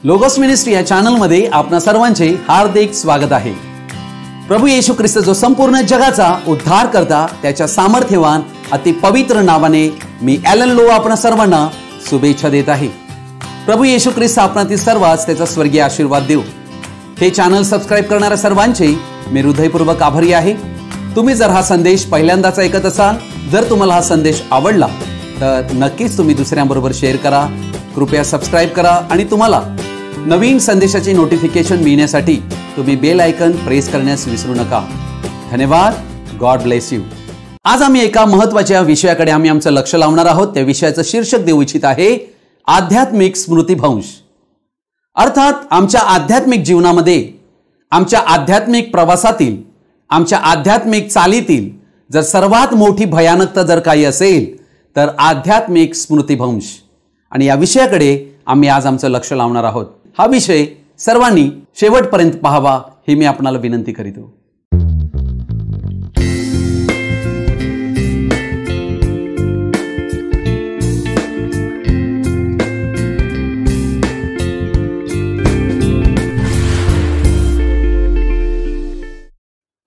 Logos ministry या चॅनलमध्ये आपणा सर्वांचे हार्दिक स्वागत आहे। प्रभू येशू ख्रिस्त जो संपूर्ण जगाचा उद्धार करता त्याच्या सामर्थ्यवान अति पवित्र नावाने मी ॲलन लो आपणा सर्वांना शुभेच्छा देत आहे। प्रभू येशू ख्रिस्त आपणातील सर्वांस त्याचा स्वर्गीय आशीर्वाद देव। हे चॅनल सबस्क्राइब करणाऱ्या सर्वांचे मी हृदयपूर्वक आभारी आहे। तुम्ही जर हा संदेश पहिल्यांदाच ऐकत असाल, जर तुम्हाला हा संदेश आवडला तर नक्कीच तुम्ही दुसऱ्यांबरोबर शेअर करा, कृपया सबस्क्राइब करा आणि तुम्हाला नवीन संदेशाची नोटिफिकेशन मिळण्यासाठी तुम्ही बेल आयकॉन प्रेस करण्यास विसरू नका। धन्यवाद। God bless you. आज आम्ही एका महत्त्वाच्या विषयाकडे आमचं लक्ष लावणार आहोत। त्या विषयाचं शीर्षक देऊ इच्छित आहे आध्यात्मिक स्मृतिभ्रंश। अर्थात आमच्या आध्यात्मिक जीवनामध्ये, आमच्या आध्यात्मिक प्रवासातील, आमच्या आध्यात्मिक चालीतील जर सर्वात मोठी भयानकता जर काही असेल तर आध्यात्मिक स्मृतिभ्रंश। आणि या विषयाकडे आम्ही आज आमचं लक्ष लावणार आहोत। हा विषय सर्वांनी शेवटपर्यंत पाहावा ही मी आपणाला विनंती करीतो।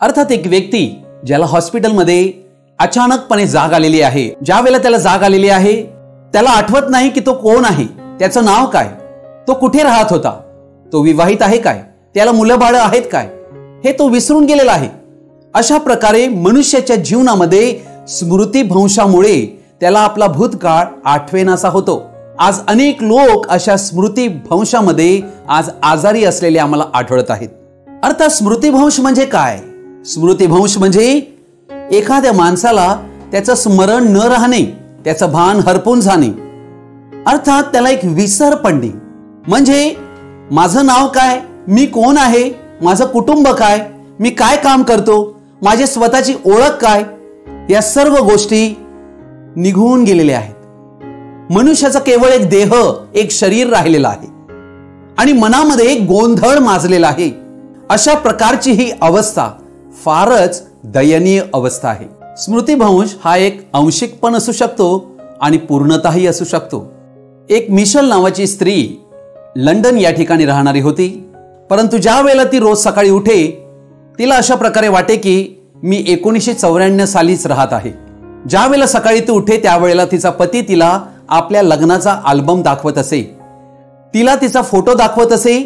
अर्थात एक व्यक्ती ज्याला हॉस्पिटलमध्ये अचानकपणे जाग आलेली आहे, ज्या वेळेला त्याला जाग आलेली आहे त्याला आठवत नाही की तो कोण आहे, त्याचं नाव काय, तो कुठे राहत होता, तो विवाहित आहे काय, त्याला मुलं बाळ आहेत काय, हे तो विसरून गेलेला आहे। अशा प्रकारे मनुष्याच्या जीवनामध्ये स्मृतिभ्रंशामुळे त्याला आपला भूतकाळ आठवेनासा होतो। आज अनेक लोक अशा स्मृतिभ्रंशामध्ये आज आजारी असलेले आम्हाला आढळत आहेत। अर्थात स्मृतिभ्रंश म्हणजे काय? स्मृतिभ्रंश म्हणजे एखाद्या माणसाला त्याचं स्मरण न राहणे, त्याचं भान हरपून जाणे, अर्थात त्याला एक विसर पडणे। म्हणजे माझं नाव काय, मी कोण आहे, माझं कुटुंब काय, मी काय काम करतो, माझी स्वतःची ओळख काय, या सर्व गोष्टी निघून गेलेल्या आहेत। मनुष्याचा केवळ एक देह, एक शरीर राहिलेला आहे आणि मनामध्ये गोंधळ माजलेला आहे। अशा प्रकारची ही अवस्था फारच दयनीय अवस्था आहे। स्मृतिभ्रंश हा एक आंशिक पण असू शकतो आणि पूर्णतःही असू शकतो। एक मिशेल नावाची स्त्री लंडन या ठिकाणी राहणारी होती, परंतु ज्या वेळेला ती रोज सकाळी उठे तिला अशा प्रकारे वाटे की मी 1994 सालीच राहत आहे। ज्या वेळेला सकाळी ती उठे त्यावेळेला तिचा पती तिला आपल्या लग्नाचा अल्बम दाखवत असे, तिला तिचा फोटो दाखवत असे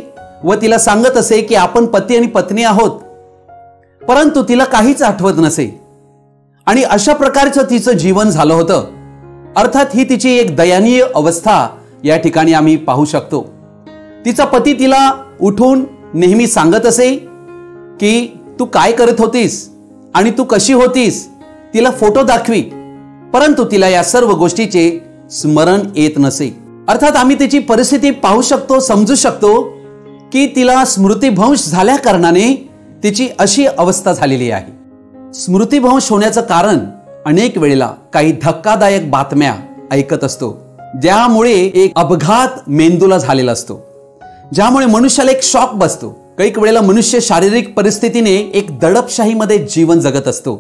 व तिला सांगत असे की आपण पती आणि पत्नी आहोत, परंतु तिला काहीच आठवत नसे आणि अशा प्रकारचं तिचं जीवन झालं होतं। अर्थात ही तिची एक दयनीय अवस्था या ठिकाणी आम्ही पाहू शकतो। तिचा पती तिला उठून नेहमी सांगत असे की तू काय करत होतीस आणि तू कशी होतीस, तिला फोटो दाखवी, परंतु तिला या सर्व गोष्टीचे स्मरण येत नसे। अर्थात आम्ही तिची परिस्थिती पाहू शकतो, समजू शकतो की तिला स्मृतिभ्रंश झाल्या कारणाने तिची अशी अवस्था झालेली आहे। स्मृतिभ्रंश होण्याचं कारण अनेक वेळेला काही धक्कादायक बातम्या ऐकत असतो, ज्यामुळे एक अपघात मेंदूला झालेला असतो, ज्यामुळे मनुष्याला एक शॉक बसतो। काही वेळेला मनुष्य शारीरिक परिस्थितीने एक दडपशाहीमध्ये जीवन जगत असतो,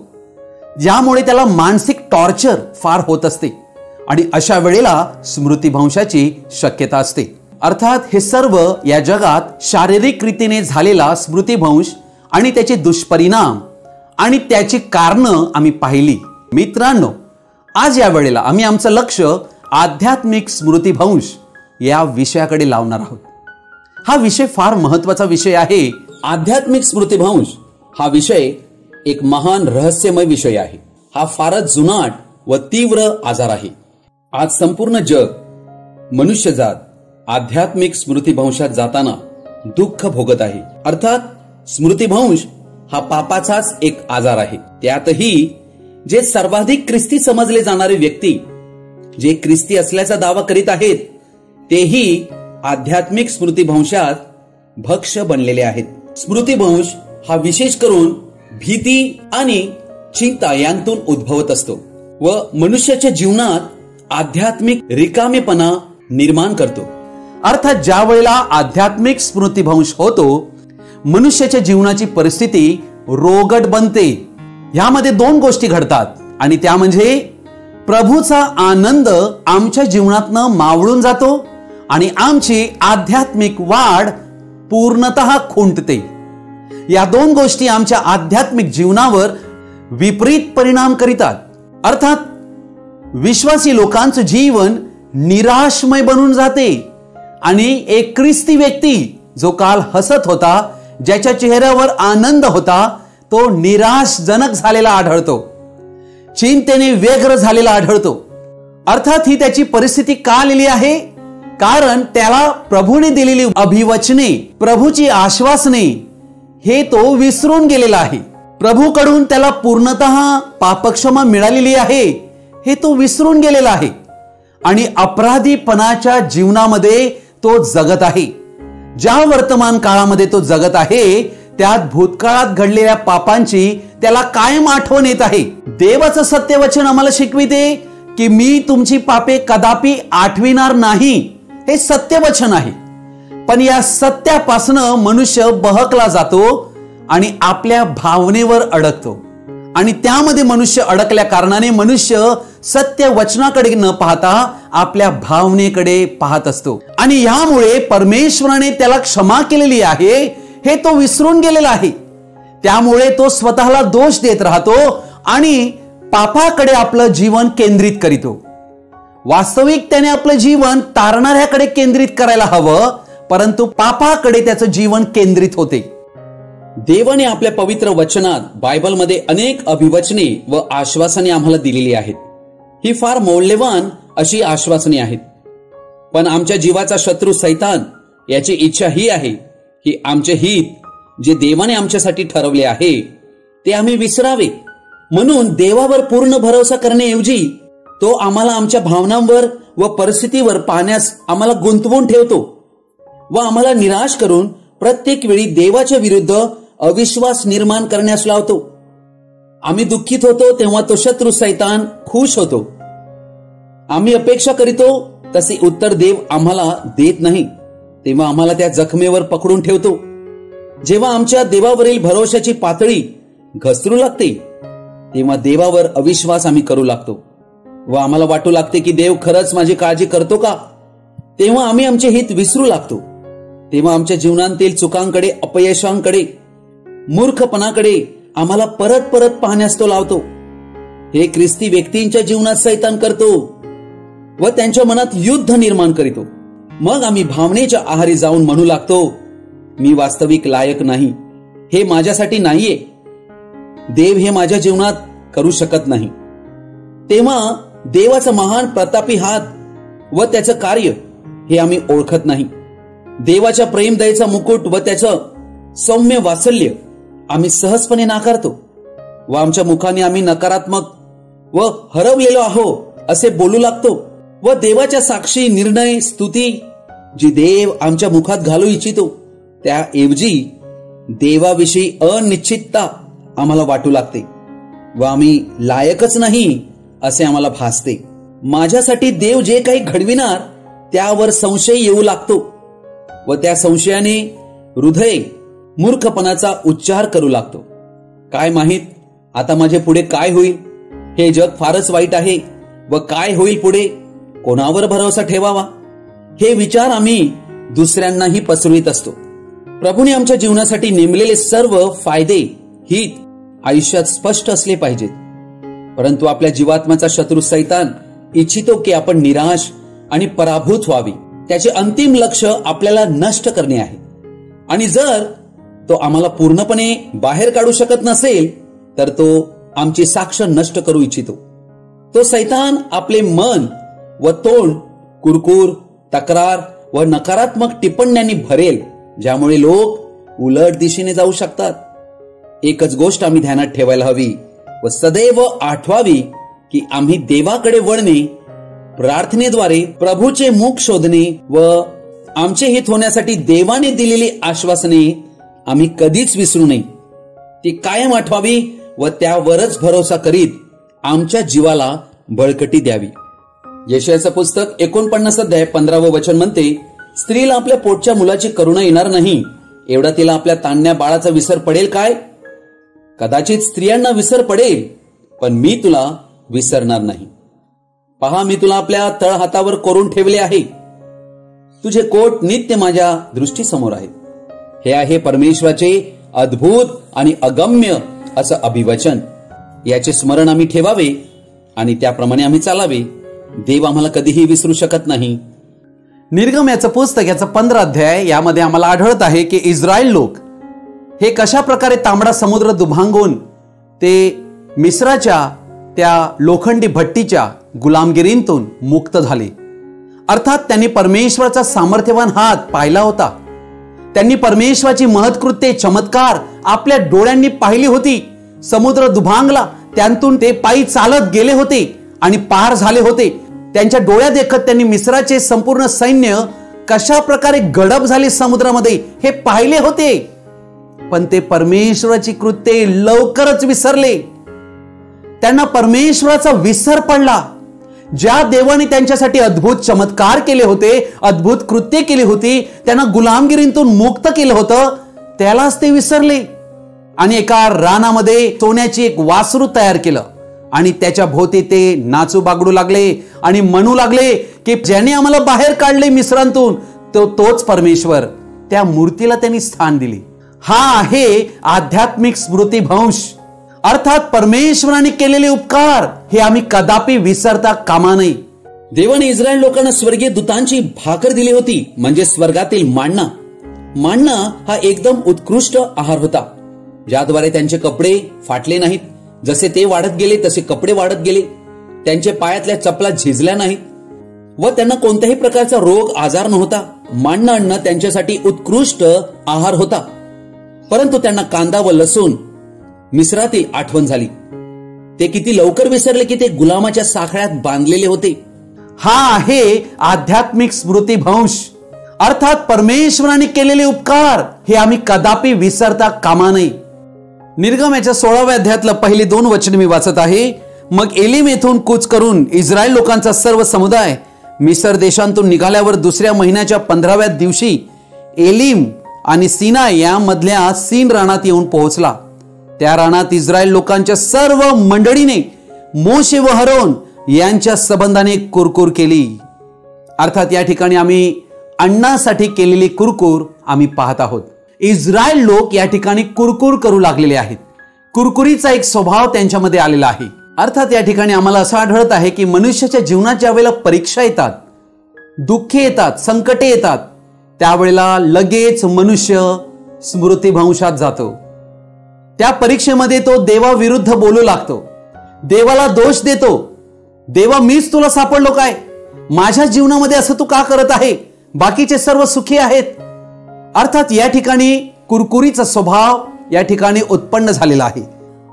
ज्यामुळे त्याला मानसिक टॉर्चर फार होत असते आणि अशा वेळेला स्मृतिभ्रंशाची शक्यता असते। अर्थात हे सर्व या जगात शारीरिक रीतीने झालेला स्मृतिभ्रंश आणि त्याचे दुष्परिणाम आणि त्याची कारणं आम्ही पाहिली। मित्रांनो, आज या वेळेला आम्ही आमचं लक्ष आध्यात्मिक स्मृतिभ्रंश या विषयाकडे लावणार आहोत। हा विषय फार महत्त्वाचा विषय आहे। आध्यात्मिक स्मृतिभ्रंश हा विषय एक महान रहस्यमय विषय आहे। हा फारच जुनाट व तीव्र आजार आहे। आज संपूर्ण जग, मनुष्यजात आध्यात्मिक स्मृतिभ्रंशात जाताना दुःख भोगत आहे। अर्थात स्मृतिभ्रंश हा पापाचाच एक आजार आहे। त्यातही जे सर्वाधिक ख्रिस्ती समजले जाणारे व्यक्ती, जे ख्रिस्ती असल्याचा दावा करीत आहेत, तेही आध्यात्मिक स्मृतिभ्रंशात भक्ष बनलेले आहेत। स्मृतिभ्रंश हा विशेष करून भीती आणि चिंता यांतून उद्भवत असतो व मनुष्याच्या जीवनात आध्यात्मिक रिकामेपणा निर्माण करतो। अर्थात ज्या वेळेला आध्यात्मिक स्मृतिभ्रंश होतो, मनुष्याच्या जीवनाची परिस्थिती रोगट बनते। यामध्ये दोन गोष्टी घडतात आणि त्या म्हणजे प्रभूचा आनंद आमच्या जीवनातनं मावळून जातो आणि आमची आध्यात्मिक वाढ पूर्णतः खुंटते. या दोन गोष्टी आमच्या आध्यात्मिक जीवनावर विपरीत परिणाम करीतात. अर्थात विश्वासी लोकांचं जीवन निराशमय बनून जाते आणि एक ख्रिस्ती व्यक्ती जो काल हसत होता, ज्याच्या चेहऱ्यावर आनंद होता, तो निराशजनक झालेला आढळतो, चिंतेने व्यग्र झालेला आढळतो. अर्थात ही त्याची परिस्थिती का आलेली आहे? कारण त्याला प्रभूने दिलेली अभिवचने, प्रभूची आश्वासने हे तो विसरून गेलेला आहे. प्रभूकडून त्याला पूर्णतः पापक्षमा मिळालेली आहे हे तो विसरून गेलेला आहे आणि अपराधीपणाच्या जीवनामध्ये तो जगत आहे. ज्या वर्तमान काळामध्ये तो जगत आहे त्यात भूतकाळात घडलेल्या पापांची त्याला कायम आठवण येत आहे. देवाचं सत्यवचन आम्हाला शिकविते की मी तुमची पापे कदापि आठविणार नाही, हे सत्यवचन आहे. पण या सत्यापासून मनुष्य बहकला जातो आणि आपल्या भावनेवर अडकतो आणि त्यामध्ये मनुष्य अडकल्या कारणाने मनुष्य सत्य वचनाकडे न पाहता आपल्या भावनेकडे पाहत असतो आणि यामुळे परमेश्वराने त्याला क्षमा केलेली आहे हे तो विसरून गेलेला आहे. त्यामुळे तो स्वतःला दोष देत राहतो आणि पापाकडे आपलं जीवन केंद्रित करीतो. वास्तविक त्याने आपलं जीवन तारणाऱ्याकडे केंद्रित करायला हवं, परंतु पापाकडे त्याचं जीवन केंद्रित होते. देवाने आपल्या पवित्र वचनात बायबलमध्ये अनेक अभिवचने व आश्वासने आम्हाला दिलेली आहेत. ही फार मौल्यवान अशी आश्वासने आहेत. पण आमच्या जीवाचा शत्रू सैतान याची इच्छा ही आहे की आमचे हित जे देवाने आमच्यासाठी ठरवले आहे ते आम्ही विसरावे. म्हणून देवावर पूर्ण भरोसा करण्याऐवजी तो आम्हाला आमच्या भावनांवर व परिस्थितीवर पाहण्यास आम्हाला गुंतवून ठेवतो व आम्हाला निराश करून प्रत्येक वेळी देवाच्या विरुद्ध अविश्वास निर्माण करण्यास लावतो. आम्ही दुःखित होतो तेव्हा तो शत्रू सैतान खुश होतो. आम्ही अपेक्षा करीतो तसे उत्तर देव आम्हाला देत नाही, तेव्हा आम्हाला त्या जखमेवर पकडून ठेवतो. जेव्हा आमच्या देवावरील भरोशाची पातळी घसरू लागते तेव्हा देवावर अविश्वास आम्ही करू लागतो व आम्हाला वाटू लागते की देव खरंच माझी काळजी करतो का? तेव्हा आम्ही आमचे हित विसरू लागतो. तेव्हा आमच्या जीवनातील चुकांकडे, अपयशांकडे, मूर्खपणाकडे आम्हाला परत परत पाहण्यास तो लावतो. हे ख्रिस्ती व्यक्तींच्या जीवनात सैतान करतो व त्यांच्या मनात युद्ध निर्माण करीतो. मग आम्ही भावनेच्या आहारी जाऊन म्हणू लागतो, मी वास्तविक लायक नाही, हे माझ्यासाठी नाहीये, देव हे माझ्या जीवनात करू शकत नाही. तेव्हा देवाचा महान प्रतापी हात व त्याचं कार्य हे आम्ही ओळखत नाही. देवाच्या प्रेम दयेचा मुकुट व त्याचं सौम्य वात्सल्य आम्ही सहजपणे नाकारतो व आमच्या मुखाने आम्ही नकारात्मक व हरवलेलो आहो असे बोलू लागतो व देवाच्या साक्षी, निर्णय, स्तुती जी देव आमच्या मुखात घालू इच्छितो त्याऐवजी देवाविषयी अनिश्चितता आम्हाला वाटू लागते व आम्ही लायकच नाही असे आम्हाला भासते. माझ्यासाठी देव जे काही घडविणार त्यावर संशय येऊ लागतो व त्या संशयाने हृदय मूर्खपणाचा उच्चार करू लागतो. काय माहित आता माझे पुढे काय होईल, हे जग फारच वाईट आहे व काय होईल पुढे, कोणावर भरोसा ठेवावा, हे विचार आम्ही दुसऱ्यांनाही पसरवित असतो. प्रभूने आमच्या जीवनासाठी नेमलेले सर्व फायदे, हित आयुष्यात स्पष्ट असले पाहिजेत. परंतु आपल्या जीवात्म्याचा शत्रू सैतान इच्छितो की आपण निराश आणि पराभूत व्हावी. त्याचे अंतिम लक्ष आपल्याला नष्ट करणे आहे आणि जर तो आम्हाला पूर्णपणे बाहेर काढू शकत नसेल तर तो आमची साक्ष नष्ट करू इच्छितो. तो सैतान आपले मन व तोंड कुरकुर, तक्रार व नकारात्मक टिप्पण्यांनी भरेल, ज्यामुळे लोक उलट दिशेने जाऊ शकतात. एकच गोष्ट आम्ही ध्यानात ठेवायला हवी व सदैव आठवावी की आम्ही देवाकडे वळणे, प्रार्थनेद्वारे प्रभूचे मुख शोधणे व आमचे हित होण्यासाठी देवाने दिलेली आश्वासने आम्ही कधीच विसरू नये. ती कायम आठवावी व त्यावरच भरोसा करीत आमच्या जीवाला बळकटी द्यावी. यशायाचं पुस्तक 49 अध्याय 15वे वचन म्हणते, स्त्रीला आपल्या पोटच्या मुलाची करुणा येणार नाही, एवढा तिला आपल्या तान्ह्या बाळाचा विसर पडेल काय? कदाचित स्त्रियांना विसर पडेल, पण मी तुला विसरणार नाही. पहा, मी तुला आपल्या तळहातावर कोरून ठेवले आहे. तुझे कोट नित्य माझ्या दृष्टीसमोर आहेत. हे आहे परमेश्वराचे अद्भुत आणि अगम्य असं अभिवचन. याचे स्मरण आम्ही ठेवावे आणि त्याप्रमाणे आम्ही चालावे. देव आम्हाला कधीही विसरू शकत नाही. निर्गम याचं पुस्तक याचा 15 अध्याय यामध्ये आम्हाला आढळत आहे की इस्रायल लोक हे कशा प्रकारे तांबडा समुद्र दुभांगून ते मिस्राच्या त्या लोखंडी भट्टीच्या गुलामगिरीतून मुक्त झाले. अर्थात त्यांनी परमेश्वराचा सामर्थ्यवान हात पाहिला होता. त्यांनी परमेश्वराची महत्कृत्ये चमत्कार आपल्या डोळ्यांनी पाहिली होती. समुद्र दुभांगला, त्यांतून ते पायी चालत गेले होते आणि पार झाले होते. त्यांच्या डोळ्या देखत त्यांनी मिस्राचे संपूर्ण सैन्य कशा प्रकारे गडप झाले समुद्रामध्ये हे पाहिले होते. पण ते परमेश्वराची कृत्ये लवकरच विसरले. त्यांना परमेश्वराचा विसर पडला. ज्या देवाने त्यांच्यासाठी अद्भुत चमत्कार केले होते, अद्भुत कृत्ये केली होती, त्यांना गुलामगिरीतून मुक्त केलं होतं, त्यालाच ते विसरले. आणि एका रानामध्ये सोन्याची एक वासरू तयार केलं आणि त्याच्या भोवती ते नाचू बागडू लागले आणि म्हणू लागले की ज्याने आम्हाला बाहेर काढले मिस्रांतून तोच परमेश्वर. त्या मूर्तीला त्यांनी स्थान दिले. हा आहे आध्यात्मिक स्मृतिभ्रंश. अर्थात परमेश्वराने केलेले उपकार हे आम्ही कदापि विसरता कामा नये. देवाने इस्रायल लोकांना स्वर्गीय दूतांची भाकर दिली होती, म्हणजे स्वर्गातील मान्ना. मान्ना हा एकदम उत्कृष्ट आहार होता, ज्याद्वारे त्यांचे कपडे फाटले नाहीत. जसे ते वाढत गेले तसे कपडे वाढत गेले. त्यांचे पायातल्या चपला झिजल्या नाहीत व त्यांना कोणत्याही प्रकारचा रोग आजार नव्हता. मान्ना अन्न त्यांच्यासाठी उत्कृष्ट आहार होता. परंतु त्यांना कांदा व लसूण मिस्रातील आठवण झाली. ते किती लवकर विसरले की ते गुलामाच्या साखळ्यात बांधलेले होते. हा आहे आध्यात्मिक स्मृतिभ्रंश. अर्थात परमेश्वराने केलेले उपकार हे आम्ही कदापि विसरता कामा नये. निर्गमाच्या 16व्या अध्यायातलं पहिली 2 वचन मी वाचत आहे. मग एलिम येथून कूच करून इस्रायल लोकांचा सर्व समुदाय मिस्र देशांतून निघाल्यावर दुसऱ्या महिन्याच्या 15व्या दिवशी एलिम आणि सीना यामधल्या सीन रानात येऊन पोहोचला. त्या रानात इस्रायल लोकांच्या सर्व मंडळीने मोशे व हरोन यांच्या संबंधाने कुरकुर केली. अर्थात या ठिकाणी आम्ही अन्नासाठी केलेली कुरकुर आम्ही पाहत आहोत. इस्रायल लोक या ठिकाणी कुरकुर करू लागलेले आहेत. कुरकुरीचा एक स्वभाव त्यांच्यामध्ये आलेला आहे. अर्थात या ठिकाणी आम्हाला असं आढळत आहे की मनुष्याच्या जीवनात ज्या वेळेला परीक्षा येतात, दुःखे येतात, संकटे येतात, त्यावेळेला लगेच मनुष्य स्मृतिभ्रंशात जातो. त्या परीक्षेमध्ये तो देवाविरुद्ध बोलू लागतो, देवाला दोष देतो. देवा, मीच तुला सापडलो काय? माझ्या जीवनामध्ये असं तू का करत आहे? बाकीचे सर्व सुखी आहेत. अर्थात या ठिकाणी कुरकुरीचा स्वभाव या ठिकाणी उत्पन्न झालेला आहे.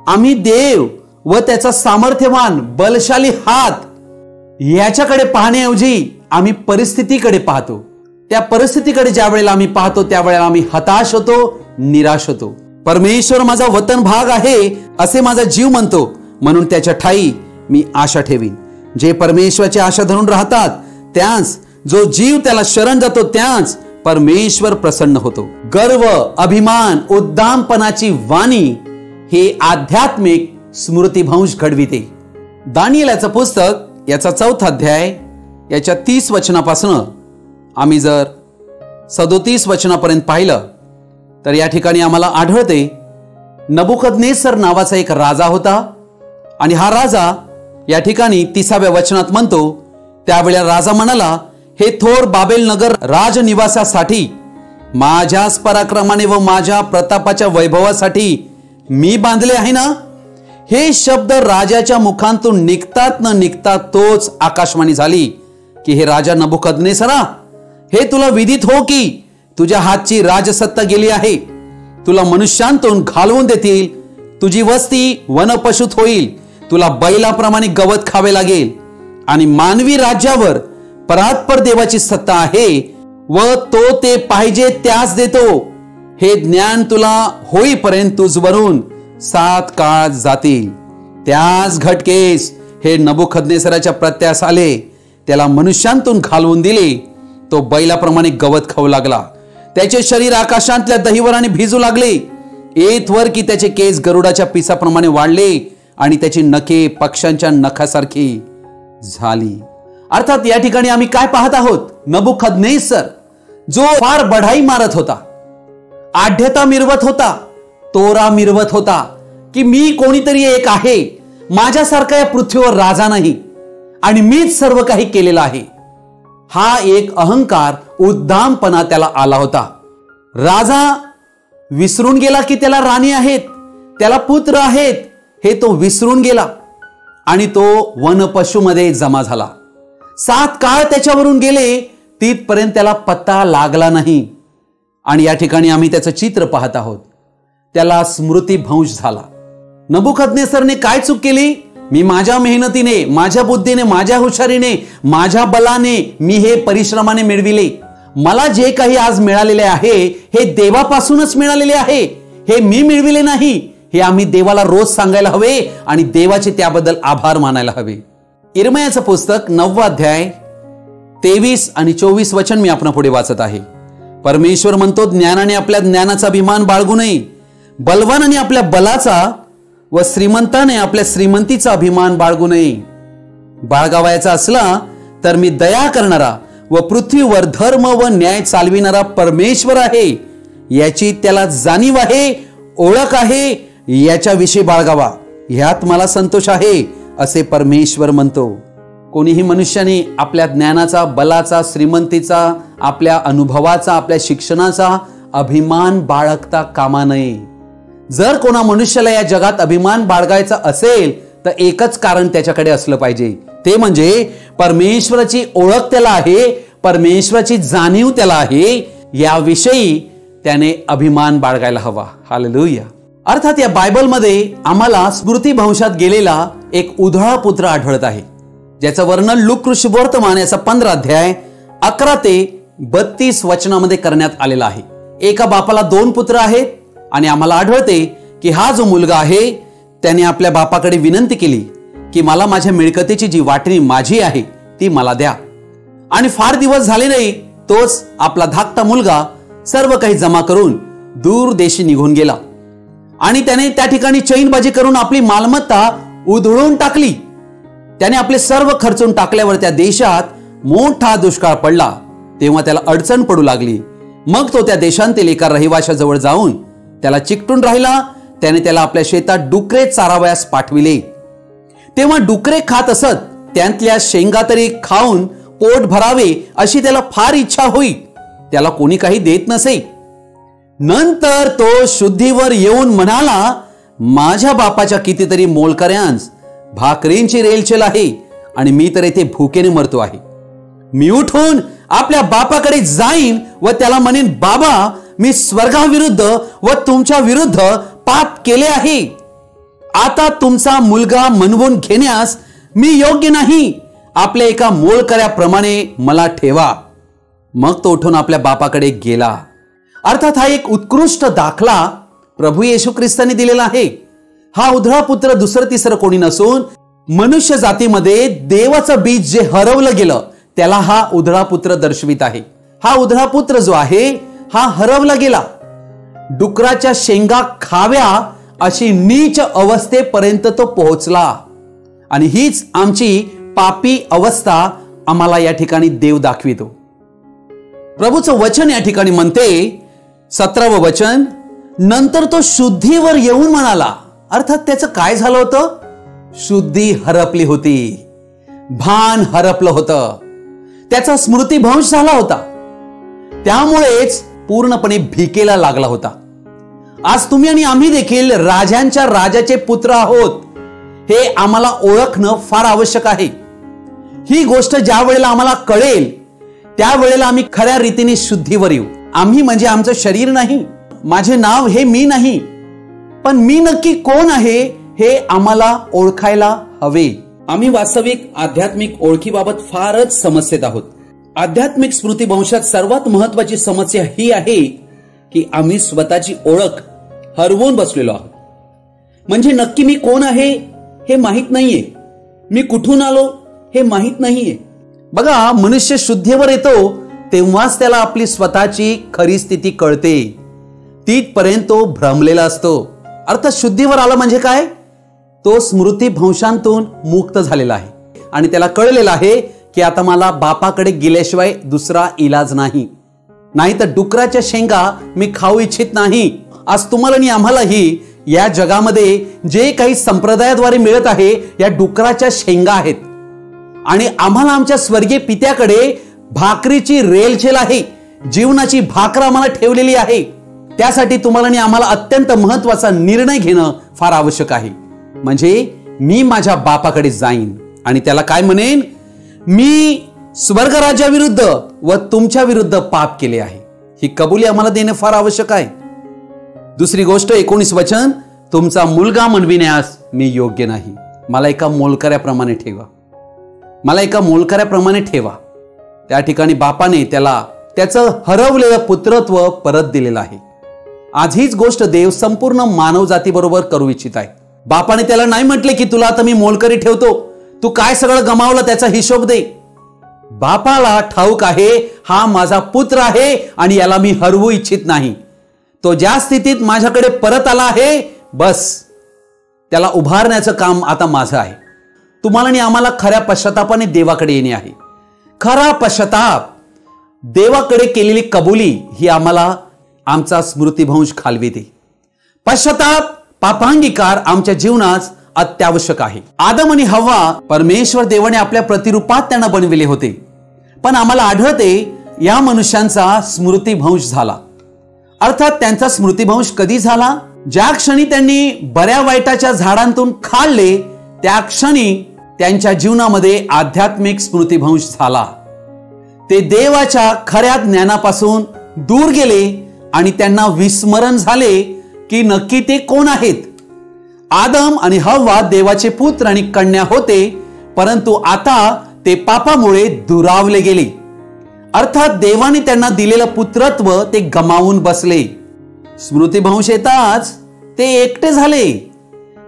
आम्ही देव व त्याचा सामर्थ्यवान बलशाली हात याच्याकडे पाहण्याऐवजी आम्ही परिस्थितीकडे पाहतो. त्या परिस्थितीकडे ज्या वेळेला आम्ही पाहतो त्यावेळेला आम्ही हताश होतो, निराश होतो. परमेश्वर माझा वतन भाग आहे असे माझा जीव म्हणतो, म्हणून त्याच्या ठाई मी आशा ठेवीन. जे परमेश्वराची आशा धरून राहतात त्याच, जो जीव त्याला शरण जातो त्याच परमेश्वर प्रसन्न होतो. गर्व, अभिमान, उद्दामपणाची वाणी हे आध्यात्मिक स्मृतिभ्रंश घडविते. दानिएल याचं पुस्तक याचा 4था अध्याय याच्या 30 वचनापासून आम्ही जर 37 वचनापर्यंत पाहिलं तर या ठिकाणी आम्हाला आढळते नबुकदनेसर नावाचा एक राजा होता. आणि हा राजा या ठिकाणी 30व्या वचनात म्हणतो, त्यावेळेला राजा म्हणाला, हे थोर बाबेल नगर राजनिवासासाठी, माझ्याच पराक्रमाने व माझ्या प्रतापाच्या वैभवासाठी मी बांधले आहे ना. हे शब्द राजाच्या मुखांतून निघतात न निघतात तोच आकाशवाणी झाली की हे राजा नबुकदनेसरा, हे तुला विदित हो की तुझ्या हातची राजसत्ता गेली आहे. तुला मनुष्यांतून घालवून देतील. तुझी वस्ती वनपशुत होईल. तुला बैलाप्रमाणे गवत खावे लागेल. आणि मानवी राज्यावर परात्पर देवाची सत्ता आहे व तो ते पाहिजे त्याच देतो. हे ज्ञान तुला होईपर्यंत तुझवरून 7 काळ जातील. त्याच घटकेस हे नबुकदनेसराच्या प्रत्यास आले. त्याला मनुष्यांतून घालवून दिले. तो बैलाप्रमाणे गवत खाऊ लागला. त्याचे शरीर आकाशातल्या दहिवराने भिजू लागले. एथवर की त्याचे केस गरुडाच्या पिसाप्रमाणे वाढले आणि त्याची नखे पक्ष्यांच्या नखासारखी झाली. अर्थात या ठिकाणी आम्ही काय पाहत आहोत? नबुकदनेसर जो फार बढाई मारत होता, आढ्यता मिरवत होता, तोरा मिरवत होता की मी कोणीतरी एक आहे, माझ्यासारखा या पृथ्वीवर राजा नाही आणि मीच सर्व काही केलेलं आहे, हा एक अहंकार, उद्दामपणा त्याला आला होता. राजा विसरून गेला की त्याला राणी आहेत, त्याला पुत्र आहेत, हे तो विसरून गेला आणि तो वनपशूमध्ये जमा झाला. 7 काळ त्याच्यावरून गेले, तिथपर्यंत त्याला पत्ता लागला नाही. आणि या ठिकाणी आम्ही त्याचं चित्र पाहत आहोत. त्याला स्मृतिभ्रंश झाला. नबुकदनेस्सरने काय चूक केली? मी माझ्या मेहनतीने, माझ्या बुद्धीने, माझ्या हुशारीने, माझ्या बलाने, मी हे परिश्रमाने मिळविले, मला जे काही आज मिळालेले आहे हे देवापासूनच मिळालेले आहे, हे मी मिळविले नाही, हे आम्ही देवाला रोज सांगायला हवे आणि देवाचे त्याबद्दल आभार मानायला हवे. इर्मयाचं पुस्तक 9 अध्याय 23 आणि 24 वचन मी आपल्या पुढे वाचत आहे. परमेश्वर म्हणतो, ज्ञानाने आपल्या ज्ञानाचा अभिमान बाळगू नये, बलवानाने आपल्या बलाचा व श्रीमंताने आपल्या श्रीमंतीचा अभिमान बाळगू नये. बाळगावायचा असला तर मी दया करणारा व पृथ्वीवर धर्म व न्याय चालविणारा परमेश्वर आहे, याची त्याला जाणीव आहे, ओळख आहे, याच्याविषयी बाळगावा, ह्यात मला संतोष आहे, असे परमेश्वर म्हणतो. कोणीही मनुष्याने आपल्या ज्ञानाचा, बलाचा, श्रीमंतीचा, आपल्या अनुभवाचा, आपल्या शिक्षणाचा अभिमान बाळगता कामा नये. जर कोणा मनुष्याला या जगात अभिमान बाळगायचा असेल तर एकच कारण त्याच्याकडे असलं पाहिजे, ते म्हणजे परमेश्वराची ओळख त्याला आहे, परमेश्वराची जाणीव त्याला आहे, याविषयी त्याने अभिमान बाळगायला हवा. हालेलुया. अर्थात या बायबलमध्ये आम्हाला स्मृतिभ्रंशात गेलेला एक उधळा पुत्र आढळत आहे, ज्याचं वर्णन लूक वर्तमान याचा 15 अध्याय 11 ते 32 वचनामध्ये करण्यात आलेला आहे. एका बापाला 2 पुत्र आहेत आणि आम्हाला आढळते की हा जो मुलगा आहे त्याने आपल्या बापाकडे विनंती केली की मला माझ्या मिळकतीची जी वाटणी माझी आहे ती मला द्या. आणि फार दिवस झाले नाही, तोच आपला धाकटा मुलगा सर्व काही जमा करून दूर देशी निघून गेला आणि त्याने त्या ठिकाणी चैनबाजी करून आपली मालमत्ता उधळून टाकली. त्याने आपले सर्व खर्चून टाकल्यावर त्या देशात मोठा दुष्काळ पडला. तेव्हा त्याला अडचण पडू लागली. मग तो त्या देशांतील एका रहिवाशाजवळ जाऊन त्याला चिकटून राहिला. त्याने त्याला आपल्या शेतात डुकरे चारावयास पाठविले. तेव्हा डुकरे खात असत. त्यांतल्या शेंगा तरी खाऊन पोट भरावे अशी त्याला फार इच्छा होई. त्याला कोणी काही देत नसे. नंतर तो शुद्धीवर येऊन म्हणाला, माझ्या बापाच्या कितीतरी मोलकऱ्यांस भाकरींची रेलचेल आहे आणि मी तर येथे भुकेने मरतो आहे. मी उठून आपल्या बापाकडे जाईन व त्याला म्हणेन, बाबा, मी स्वर्गाविरुद्ध व तुमच्या विरुद्ध पाप केले आहे. आता तुमचा मुलगा मनवून घेण्यास मी योग्य नाही. आपल्या एका मोलकऱ्याप्रमाणे मला ठेवा. मग तो उठून आपल्या बापाकडे गेला. अर्थात हा एक उत्कृष्ट दाखला प्रभू येशू ख्रिस्तांनी दिलेला आहे. हा उधळा पुत्र दुसरं तिसरं कोणी नसून मनुष्य जातीमध्ये देवाचं बीज जे हरवलं गेलं त्याला हा उधळा पुत्र दर्शवित आहे. हा उधळा पुत्र जो आहे हा हरवला गेला. डुकराच्या शेंगा खाव्या अशी नीच अवस्थेपर्यंत तो पोहोचला. आणि हीच आमची पापी अवस्था आम्हाला या ठिकाणी देव दाखवितो. प्रभूचं वचन या ठिकाणी म्हणते, 17वं वचन, नंतर तो शुद्धीवर येऊन म्हणाला. अर्थात त्याचं काय झालं होतं? शुद्धी हरपली होती, भान हरपलं होतं, त्याचा स्मृतिभ्रंश झाला होता. त्यामुळेच पूर्णपणे भिकेला लागला होता. आज तुम्ही आणि आम्ही देखील राजांच्या राजाचे पुत्र आहोत हे आम्हाला ओळखणं फार आवश्यक आहे. ही गोष्ट ज्या वेळेला आम्हाला कळेल त्यावेळेला आम्ही खऱ्या रीतीने शुद्धीवर येऊ. आम्ही म्हणजे आमचं शरीर नाही, माझे नाव हे मी नाही, पण मी नक्की कोण आहे हे आम्हाला ओळखायला हवे. आम्ही वास्तविक आध्यात्मिक ओळखीबाबत फारच समस्येत आहोत. आध्यात्मिक स्मृतिभ्रंशात सर्वात महत्वाची समस्या ही आहे की आम्ही स्वतःची ओळख हरवून बसलेलो आहोत. म्हणजे नक्की मी कोण आहे हे माहित नाहीये, मी कुठून आलो हे माहित नाहीये. बघा, मनुष्य शुद्धीवर येतो तेव्हाच त्याला आपली स्वतःची खरी स्थिती कळते. तिथपर्यंत तो भ्रमलेला असतो. अर्थात शुद्धीवर आला म्हणजे काय? तो स्मृतिभ्रंशांतून मुक्त झालेला आहे आणि त्याला कळलेलं आहे की आता मला बापाकडे गेल्याशिवाय दुसरा इलाज नाही. नाही तर डुकराच्या शेंगा मी खाऊ इच्छित नाही. आज तुम्हाला आणि आम्हालाही या जगामध्ये जे काही संप्रदायाद्वारे मिळत आहे या डुकराच्या शेंगा आहेत. आणि आम्हाला आमच्या स्वर्गीय पित्याकडे भाकरीची रेलचेल आहे, जीवनाची भाकर आम्हाला ठेवलेली आहे. त्यासाठी तुम्हाला आणि आम्हाला अत्यंत महत्वाचा निर्णय घेणं फार आवश्यक आहे. म्हणजे मी माझ्या बापाकडे जाईन आणि त्याला काय म्हणेन, मी स्वर्गराज्याविरुद्ध व तुमच्या विरुद्ध पाप केले आहे. ही कबुली आम्हाला देणे फार आवश्यक आहे. दुसरी गोष्ट 19 वचन, तुमचा मुलगा म्हणविण्यास मी योग्य नाही. मला एका मोलकऱ्याप्रमाणे ठेवा, मला एका मोलकऱ्याप्रमाणे ठेवा. त्या ठिकाणी बापाने त्याला त्याचं हरवलेलं पुत्रत्व परत दिलेलं आहे. आज हीच गोष्ट देव संपूर्ण मानव जातीबरोबर करू इच्छित आहे. बापाने त्याला नाही म्हटले की तुला आता मी मोलकरी ठेवतो, तू काय सगळं गमावलं त्याचा हिशोब दे. बापाला ठाऊक आहे हा माझा पुत्र आहे आणि याला मी हरवू इच्छित नाही. तो ज्या स्थितीत माझ्याकडे परत आला आहे, बस त्याला उभारण्याचं काम आता माझं आहे. तुम्हाला आणि आम्हाला खऱ्या पश्चातापाने देवाकडे येणे आहे. खरा पश्चाताप, देवाकडे केलेली कबुली ही आम्हाला आमचा स्मृतिभ्रंश घालविते. पश्चाताप, पापांगीकार आमच्या जीवनात अत्यावश्यक आहे. आदम आणि हव्वा परमेश्वर देवाने आपल्या प्रतिरूपात त्यांना बनविले होते, पण आम्हाला आढळते या मनुष्यांचा स्मृतिभ्रंश झाला. अर्थात त्यांचा स्मृतिभ्रंश कधी झाला? ज्या क्षणी त्यांनी बऱ्या वाईटाच्या झाडांतून खाल्ले त्या क्षणी त्यांच्या जीवनामध्ये आध्यात्मिक स्मृतिभ्रंश झाला. ते देवाच्या खऱ्या ज्ञानापासून दूर गेले आणि त्यांना विस्मरण झाले की नक्की ते कोण आहेत. आदम आणि हव्वा देवाचे पुत्र आणि कन्या होते, परंतु आता ते पापामुळे दुरावले गेले. अर्थात देवाने त्यांना दिलेलं पुत्रत्व ते गमावून बसले. स्मृतिभ्रंश येताच ते एकटे झाले.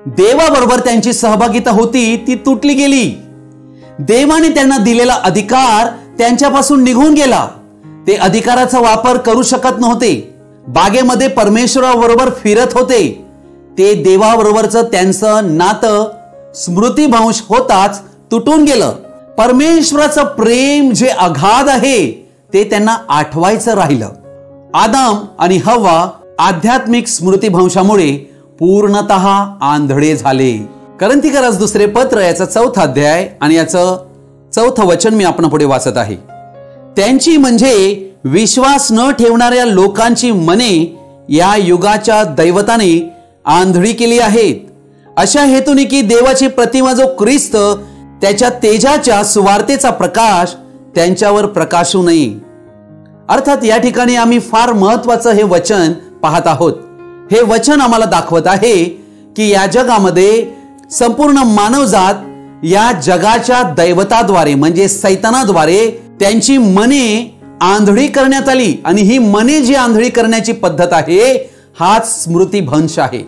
देवाबरोबर त्यांची सहभागिता होती ती तुटली गेली. देवाने त्यांना दिलेला अधिकार त्यांच्यापासून निघून गेला. ते अधिकाराचा वापर करू शकत नव्हते. बागेमध्ये परमेश्वराबरोबर फिरत होते. ते देवाबरोबरचं त्यांचं नातं स्मृतिभ्रंश होताच तुटून गेलं. परमेश्वराचं प्रेम जे अगाध आहे ते त्यांना आठवायचं राहिलं. आदम आणि हव्वा आध्यात्मिक स्मृतिभ्रंशामुळे पूर्णतः आंधळे झाले. करंथीकरास दुसरे पत्र याचा 4था अध्याय आणि याचं 4थं वचन मी आपण पुढे वाचत आहे. त्यांची म्हणजे विश्वास न ठेवणाऱ्या लोकांची मने या युगाच्या दैवताने आंधळी केली आहेत, अशा हेतूने की देवाची प्रतिमा जो ख्रिस्त त्याच्या तेजाच्या सुवार्तेचा प्रकाश त्यांच्यावर प्रकाशू नये. अर्थात या ठिकाणी आम्ही फार महत्वाचं हे वचन पाहत आहोत. हे वचन आम्हाला दाखवत आहे की या जगामध्ये संपूर्ण मानवजात या जगाच्या दैवताद्वारे म्हणजे सैतानाद्वारे त्यांची मने आंधळी करण्यात आली. आणि ही मने जी आंधळी करण्याची पद्धत आहे हाच स्मृतिभ्रंश आहे.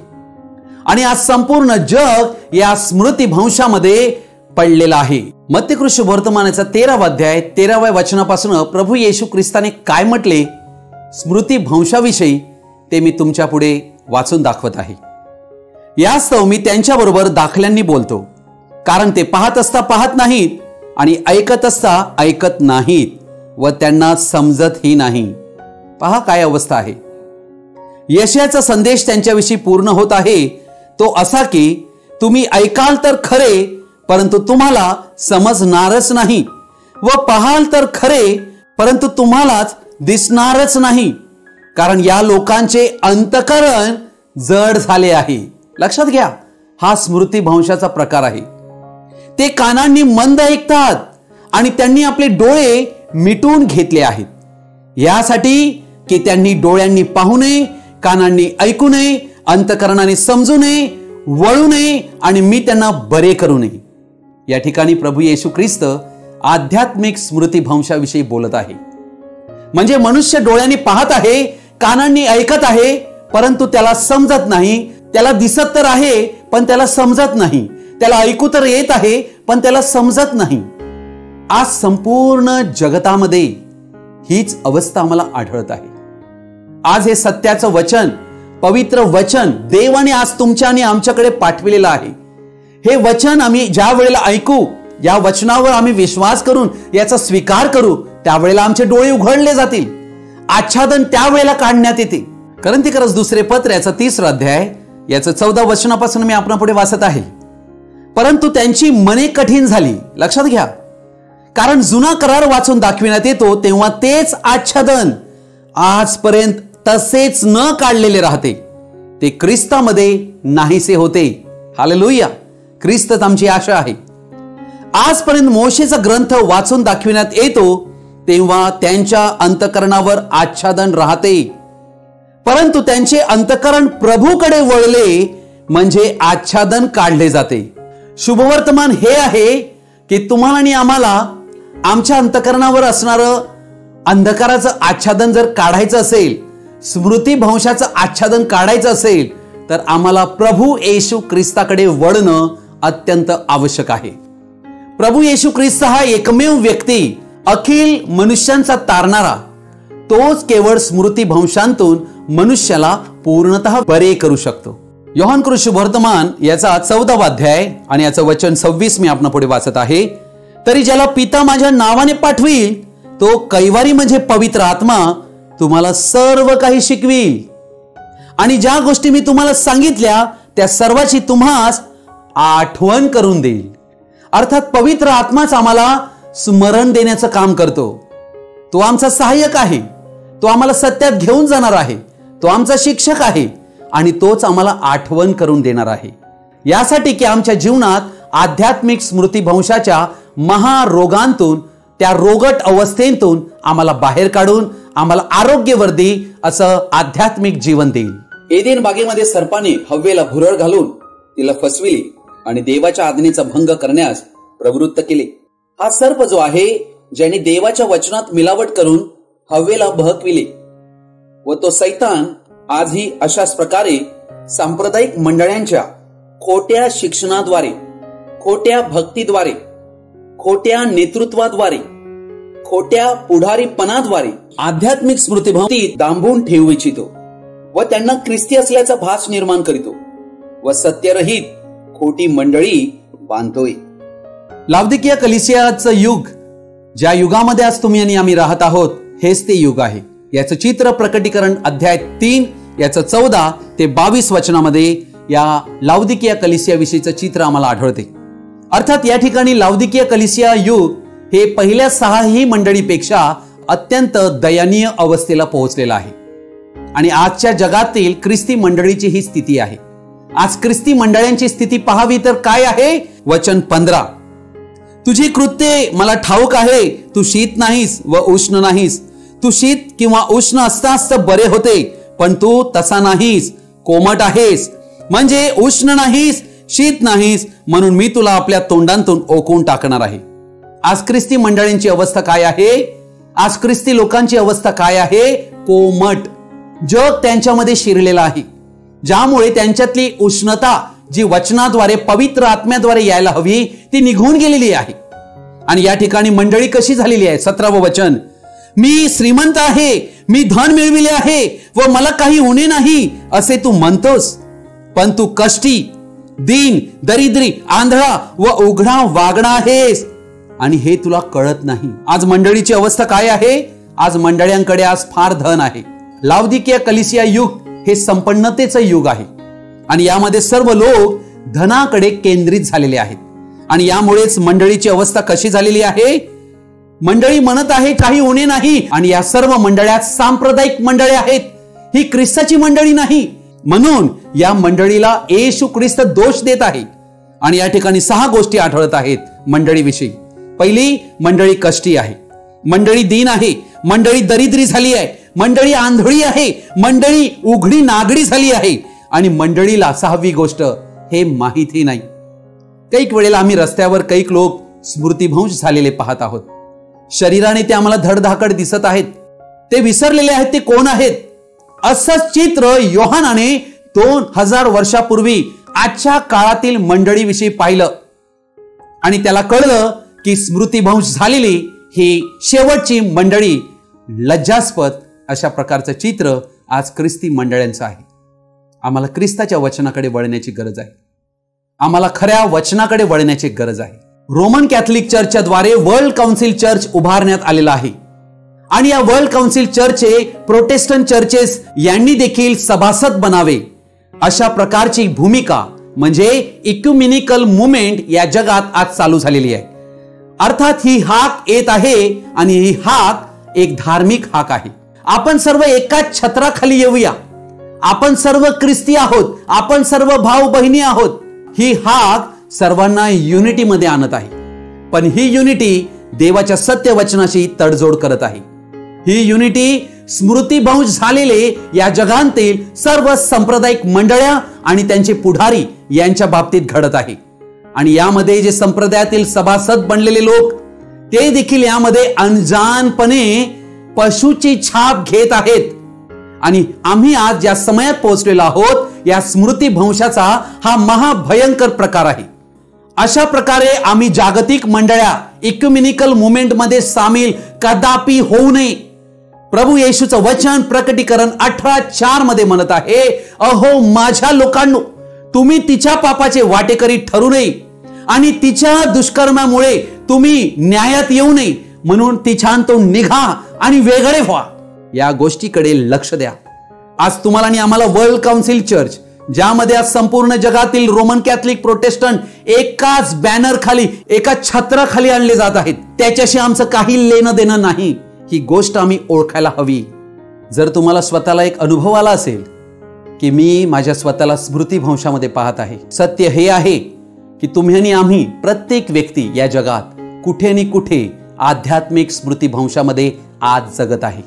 आणि आज संपूर्ण जग या स्मृतिभ्रंशामध्ये पडलेला आहे. मत्तेकृष्ण वर्तमानाचा 13वा अध्याय 13व्या वचनापासून प्रभू येशू ख्रिस्ताने काय म्हटले स्मृतिभ्रंशाविषयी ते मी तुमच्या पुढे वाचून दाखवत आहे. यास्तव मी त्यांच्याबरोबर दाखल्यांनी बोलतो, कारण ते पाहत असता पाहत नाहीत आणि ऐकत असता ऐकत नाहीत व त्यांना समजतही नाही. पहा काय अवस्था आहे. यशाचा संदेश त्यांच्याविषयी पूर्ण होत आहे तो असा की तुम्ही ऐकाल तर खरे, परंतु तुम्हाला समजणारच नाही, व पाहाल तर खरे, परंतु तुम्हालाच दिसणारच नाही, कारण या लोकांचे अंतःकरण जड झाले आहे. लक्षात घ्या, हा स्मृतिभ्रंशाचा प्रकार आहे. ते कानांनी मंद ऐकतात आणि त्यांनी आपले डोळे मिटून घेतले आहेत, यासाठी की त्यांनी डोळ्यांनी पाहू नये, कानांनी ऐकू नये, अंतःकरणाने समजू नये, वळू नये आणि मी त्यांना बरे करू नये. या ठिकाणी प्रभू येशू ख्रिस्त आध्यात्मिक स्मृतिभ्रंशाविषयी बोलत आहे. म्हणजे मनुष्य डोळ्यांनी पाहत आहे, कानांनी ऐकत आहे, परंतु त्याला समजत नाही. त्याला दिसत तर आहे पण त्याला समजत नाही. त्याला ऐकू तर येत आहे पण त्याला समजत नाही. आज संपूर्ण जगतामध्ये हीच अवस्था आम्हाला आढळत आहे. आज हे सत्याचं वचन, पवित्र वचन देवाने आज तुमच्या आणि आमच्याकडे पाठविलेलं आहे. हे वचन आम्ही ज्या वेळेला ऐकू, या वचनावर आम्ही विश्वास करून याचा स्वीकार करू, त्यावेळेला आमचे डोळे उघडले जातील. आच्छादन त्यावेळेला काढण्यात येते. कोरिन्थीकरस दुसरे पत्र याचा 3रा अध्याय याचं 14 वचनापासून मी आपणापुढे वाचत आहे. परंतु त्यांची मने कठीण झाली. लक्षात घ्या, कारण जुना करार वाचून दाखविण्यात येतो तेव्हा तेच आच्छादन आजपर्यंत तसेच न काढलेले राहते. ते ख्रिस्तामध्ये नाहीसे होते. हालेलुया. ख्रिस्तच आमची आशा आहे. आजपर्यंत मोशेचा ग्रंथ वाचून दाखविण्यात येतो तेव्हा त्यांच्या अंतकरणावर आच्छादन राहते. परंतु त्यांचे अंतकरण प्रभूकडे वळले म्हणजे आच्छादन काढले जाते. शुभवर्तमान हे आहे की तुम्हाला आणि आम्हाला आमच्या अंतकरणावर असणारं अंधकाराचं आच्छादन जर काढायचं असेल, स्मृतिभ्रंशाचं आच्छादन काढायचं असेल, तर आम्हाला प्रभू येशू ख्रिस्ताकडे वळणं अत्यंत आवश्यक आहे. प्रभू येशू ख्रिस्त हा एकमेव व्यक्ती, अखिल मनुष्यांचा तारणारा, तोच केवळ स्मृतिभ्रंशांतून मनुष्याला पूर्णतः बरे करू शकतो. योहान कृत शुभवर्तमान याचा 14वा अध्याय आणि याचं वचन 26 मी आपणापुढे वाचत आहे. तरी ज्याला पिता माझ्या नावाने पाठवील तो कैवारी म्हणजे पवित्र आत्मा तुम्हाला सर्व काही शिकवील आणि ज्या गोष्टी मी तुम्हाला सांगितल्या त्या सर्वाची तुम्हास आठवण करून देईल. अर्थात पवित्र आत्माच आम्हाला स्मरण देण्याचं काम करतो. तो आमचा सहाय्यक आहे. तो आम्हाला सत्यात घेऊन जाणार आहे. तो आमचा शिक्षक आहे आणि तोच आम्हाला आठवण करून देणार आहे. यासाठी की आमच्या जीवनात आध्यात्मिक स्मृतिभ्रंशाच्या महारोगांतून, त्या रोगट अवस्थेतून आम्हाला बाहेर काढून आम्हाला आरोग्यवर्धी असं आध्यात्मिक जीवन देईल. एदेन बागेमध्ये सर्पाने हव्वेला भुरळ घालून तिला फसविले आणि देवाच्या आज्ञेचा भंग करण्यास प्रवृत्त केले. हा सर्प जो आहे, ज्याने देवाच्या वचनात मिलावट करून हव्वेला बहकविले, व तो सैतान आजही अशाच प्रकारे सांप्रदायिक मंडळांच्या खोट्या शिक्षणाद्वारे, खोट्या भक्तीद्वारे, खोट्या नेतृत्वाद्वारे, खोट्या पुढारीपणाद्वारे आध्यात्मिक स्मृतिभक्ती दांबून ठेवू इच्छितो व त्यांना ख्रिस्ती असल्याचा भास निर्माण करीतो व सत्यरहित खोटी मंडळी बांधतोय. लावदिकिया कलिसियाचं युग, ज्या युगामध्ये आज तुम्ही आणि आम्ही राहत आहोत, हेच ते युग आहे. याचं चित्र प्रकटीकरण अध्याय 3 याचं 14 ते 22 वचनामध्ये या लावदिकिया कलिसियाविषयीचं चित्र आम्हाला आढळते. अर्थात या ठिकाणी लावदिकिया कलिसिया युग हे पहिल्या 6ही मंडळीपेक्षा अत्यंत दयनीय अवस्थेला पोहोचलेलं आहे आणि आजच्या जगातील ख्रिस्ती मंडळीची ही स्थिती आहे. आज ख्रिस्ती मंडळांची स्थिती पाहावी तर काय आहे? वचन 15, तुझी कृत्ये मला ठाऊक आहे. तू शीत नाहीस व उष्ण नाहीस. तू शीत किंवा उष्ण असतास तर बरे होते, पण तू तसा नाहीस, कोमट आहेस. म्हणजे उष्ण नाहीस, शीत नाहीस, म्हणून मी तुला आपल्या तोंडांतून ओकून टाकणार आहे. आज ख्रिस्ती मंडळींची अवस्था काय आहे? आज ख्रिस्ती लोकांची अवस्था काय आहे? कोमट. जग त्यांच्यामध्ये शिरलेला आहे, ज्यामुळे त्यांच्यातली उष्णता जी वचनाद्वारे, पवित्र आत्म्याद्वारे यायला हवी, ती निघून गेलेली आहे. आणि या ठिकाणी मंडळी कशी झालेली आहे? 17वं वचन, मी श्रीमंत आहे, मी धन मिळविले आहे व मला काही उणे नाही असे तू म्हणतोस, पण तू कष्टी, दीन, दरिद्री, आंधळा व उघडा वागणा आहेस आणि हे तुला कळत नाही. आज मंडळीची अवस्था काय आहे? आज मंडळ्यांकडे आज फार धन आहे. लावदिकिया कलिसिया युग हे संपन्नतेचं युग आहे आणि यामध्ये सर्व लोक धनाकडे केंद्रित झालेले आहेत आणि यामुळेच मंडळीची अवस्था कशी झालेली आहे? मंडळी म्हणत आहे काही उणे नाही आणि या सर्व मंडळ्यात सांप्रदायिक मंडळे आहेत. ही ख्रिस्ताची मंडळी नाही, म्हणून या मंडळीला येशू ख्रिस्त दोष देत आहे. आणि या ठिकाणी 6 गोष्टी आढळत आहेत मंडळीविषयी. पहिली, मंडळी कष्टी आहे, मंडळी दीन आहे, मंडळी दरिद्री झाली आहे, मंडळी आंधळी आहे, मंडळी उघडी नागडी झाली आहे आणि मंडळीला 6वी गोष्ट हे माहिती नाही. कैक वेळेला आम्ही रस्त्यावर कैक लोक स्मृतिभ्रंश झालेले पाहत आहोत. शरीराने ते आम्हाला धडधाकड दिसत आहेत, ते विसरलेले आहेत ते कोण आहेत. असंच चित्र योहानाने 2000 वर्षापूर्वी आजच्या काळातील मंडळीविषयी पाहिलं आणि त्याला कळलं की स्मृतिभ्रंश झालेली ही शेवटची मंडळी, लज्जास्पद अशा प्रकारचं चित्र आज ख्रिस्ती मंडळांचं आहे. आम्हाला ख्रिस्ताच्या वचनाकडे वळण्याची गरज आहे. आम्हाला खऱ्या वचनाकडे वळण्याची गरज आहे. रोमन कॅथलिक चर्चच्या द्वारे वर्ल्ड काउन्सिल चर्च उभारण्यात आलेला आहे आणि या वर्ल्ड काउन्सिल चर्चचे प्रोटेस्टंट चर्चेस यांनी देखील सभासद बनावे अशा प्रकारची भूमिका म्हणजे इक्युमेनिकल मुवमेंट या जगात आज चालू झालेली आहे. अर्थात ही हाक येत आहे आणि ही हाक एक धार्मिक हाक आहे. आपण सर्व एकाच छत्राखाली येऊया. आपण सर्व ख्रिस्ती आहोत. आपण सर्व भाऊ बहिणी आहोत. ही हाक सर्वांना युनिटी मध्ये आणत आहे. पण ही युनिटी देवाच्या सत्य वचनाशी तडजोड करत आहे. ही युनिटी स्मृतिभंश झालेले या जगांतील सर्व सांप्रदायिक मंडळ्या आणि त्यांचे पुढारी यांच्या बाबतीत घडत आहे. आणि यामध्ये जे संप्रदायातील सभासद बनलेले लोक ते देखील यामध्ये अनजानपणे पशुची छाप घेत आहेत. आणि आम्ही आज ज्या समयात पोहोचलेलो आहोत या स्मृतिभंशाचा हा महाभयंकर प्रकार आहे. अशा प्रकारे आम्ही जागतिक मंडळ्या इक्युमेनिकल मुवमेंट मध्ये सामील कदापि होऊ नये. प्रभू येशूचं वचन प्रकटीकरण 18:4 मध्ये म्हणत आहे, अहो माझ्या लोकांनो, तुम्ही तिच्या पापाचे वाटेकरी ठरू नये आणि तिच्या दुष्कर्मामुळे तुम्ही न्यायात येऊ नये, म्हणून तिच्यातून निघा आणि वेगळे व्हा. या गोष्टीकडे लक्ष द्या. आज तुम्हाला आणि आम्हाला वर्ल्ड काउन्सिल चर्च, ज्यामध्ये आज संपूर्ण जगातील रोमन कॅथलिक प्रोटेस्टंट एकाच बॅनर खाली एका छत्राखाली आणले जात आहेत, त्याच्याशी आमचं काही लेणं देणं नाही. ही गोष्ट आम्ही ओळखायला हवी. जर तुम्हाला स्वतःला एक अनुभव आला असेल की मी माझ्या स्वतःला स्मृतिभंशामध्ये पाहत आहे, सत्य हे आहे की तुम्ही आणि आम्ही प्रत्येक व्यक्ती या जगात कुठे आणि कुठे आध्यात्मिक स्मृतिभंशामध्ये आज जगत आहे.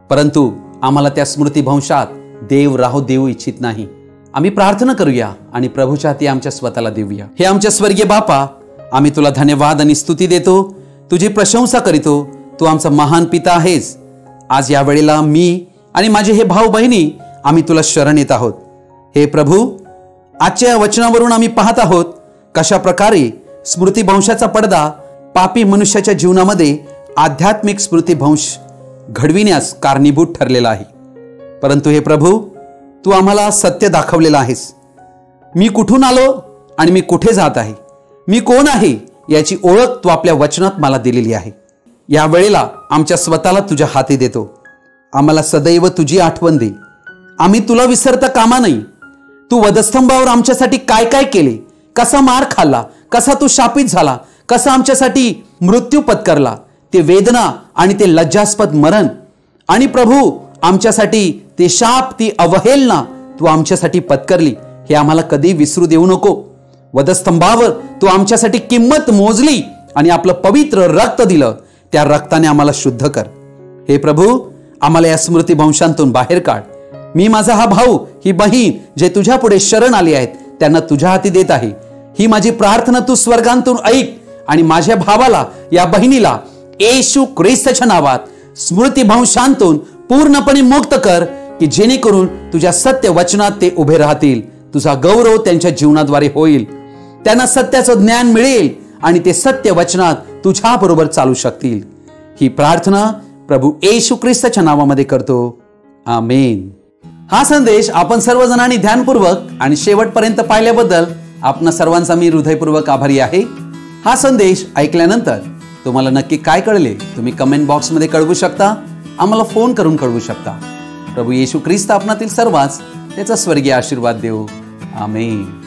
परंतु आम्हाला त्या स्मृतिभंशात देव राहू देऊ इच्छित नाही. आम्ही प्रार्थना करूया आणि प्रभूच्या हाती आमच्या स्वतःला देऊया. हे आमच्या स्वर्गीय बापा, आम्ही तुला धन्यवाद आणि स्तुती देतो. तुझी प्रशंसा करीतो. तू आमचा महान पिता आहेस. आज या वेळेला मी आणि माझे हे भाऊ बहिणी आम्ही तुला शरण येत आहोत. हे प्रभू, आजच्या वचनावरून आम्ही पाहत आहोत कशा प्रकारे स्मृतिभंशाचा पडदा पापी मनुष्याच्या जीवनामध्ये आध्यात्मिक स्मृतिभंश घडविण्यास कारणीभूत ठरलेला आहे. परंतु हे प्रभू, तू आम्हाला सत्य दाखवलेलं आहेस. मी कुठून आलो आणि मी कुठे जात आहे, मी कोण आहे याची ओळख तू आपल्या वचनात मला दिलेली आहे. या वेळेला आमच्या स्वतःला तुझ्या हाती देतो. आम्हाला सदैव तुझी आठवण दे. आम्ही तुला विसरता कामा नाही. तू वधस्तंभावर आमच्यासाठी काय काय केले, कसा मार खाल्ला, कसा तू शापित झाला, कसा आमच्यासाठी मृत्यू पत्करला, ते वेदना आणि ते लज्जास्पद मरण, आणि प्रभू आमच्यासाठी ते शाप, ती अवहेलना तू आमच्यासाठी पत्करली, हे आम्हाला कधी विसरू देऊ नको. वधस्तंभावर तू आमच्यासाठी किंमत मोजली आणि आपलं पवित्र रक्त दिलं. त्या रक्ताने आम्हाला शुद्ध कर. हे प्रभू, आम्हाला या स्मृतिभंशांतून बाहेर काढ. मी, माझा हा भाऊ, ही बहीण जे तुझ्या पुढे शरण आली आहेत त्यांना तुझ्या हाती देत आहे. ही माझी प्रार्थना तू स्वर्गांतून ऐक आणि माझ्या भावाला, या बहिणीला येशू ख्रिस्ताच्या नावात स्मृतिभंशांतून पूर्णपणे मुक्त कर, की जेणेकरून तुझ्या सत्य वचनात ते उभे राहतील. तुझा गौरव त्यांच्या जीवनाद्वारे होईल. त्यांना सत्याचं ज्ञान मिळेल आणि ते सत्य वचनात तुझ्या बरोबर चालू शकतील. ही प्रार्थना प्रभू येशू ख्रिस्ताच्या नावामध्ये करतो. आमेन. हा संदेश आपण सर्वजणांनी ध्यानपूर्वक आणि शेवटपर्यंत पाहिल्याबद्दल आपणा सर्वांचा मी हृदयपूर्वक आभारी आहे. हा संदेश ऐकल्यानंतर तुम्हाला नक्की काय कळले तुम्ही कमेंट बॉक्समध्ये कळवू शकता. आम्हाला फोन करून कळवू शकता. प्रभू येशू ख्रिस्त आपणातील सर्वांस त्याचा स्वर्गीय आशीर्वाद देऊ. आमेन.